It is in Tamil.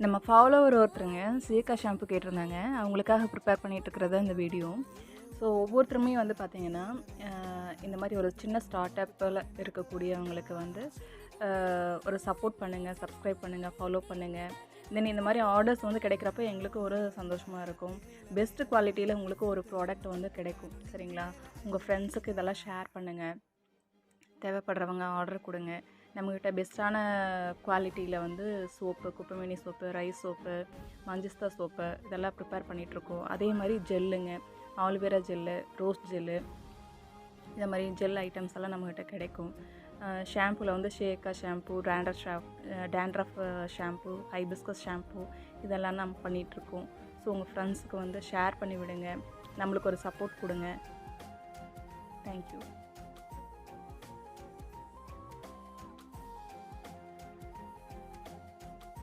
நம்ம ஃபாலோவர் ஒருத்தருங்க சீயக்காய் ஷாம்பு கேட்டிருந்தாங்க. அவங்களுக்காக ப்ரிப்பேர் பண்ணிகிட்ருக்கிறது இந்த வீடியோ. ஸோ ஒவ்வொருத்தருமே வந்து பார்த்திங்கன்னா, இந்த மாதிரி ஒரு சின்ன ஸ்டார்ட் அப்பில் இருக்கக்கூடியவங்களுக்கு வந்து ஒரு சப்போர்ட் பண்ணுங்கள், சப்ஸ்கிரைப் பண்ணுங்கள், ஃபாலோ பண்ணுங்கள். தென் இந்த மாதிரி ஆர்டர்ஸ் வந்து கிடைக்கிறப்ப எங்களுக்கு ஒரு சந்தோஷமாக இருக்கும். பெஸ்ட்டு குவாலிட்டியில் உங்களுக்கு ஒரு ப்ராடக்ட் வந்து கிடைக்கும். சரிங்களா? உங்கள் ஃப்ரெண்ட்ஸுக்கு இதெல்லாம் ஷேர் பண்ணுங்கள். தேவைப்படுறவங்க ஆர்டர் கொடுங்க. நம்மக்கிட்ட பெஸ்ட்டான குவாலிட்டியில் வந்து சோப்பு, குப்பைமேனி சோப்பு, ரைஸ் சோப்பு, மஞ்சிஸ்தா சோப்பு இதெல்லாம் ப்ரிப்பேர் பண்ணிகிட்ருக்கோம். அதே மாதிரி ஜெல்லுங்க, ஆலோவேரா ஜெல்லு, ரோஸ் ஜெல்லு, இந்த மாதிரி ஜெல் ஐட்டம்ஸ் எல்லாம் நம்மக்கிட்ட கிடைக்கும். ஷாம்புவில் வந்து ஷேக்கா shampoo, dandruff shampoo, hibiscus shampoo இதெல்லாம் நம்ம பண்ணிகிட்ருக்கோம். ஸோ உங்கள் ஃப்ரெண்ட்ஸுக்கு வந்து ஷேர் பண்ணி விடுங்க. நம்மளுக்கு ஒரு சப்போர்ட் கொடுங்க. தேங்க்யூ.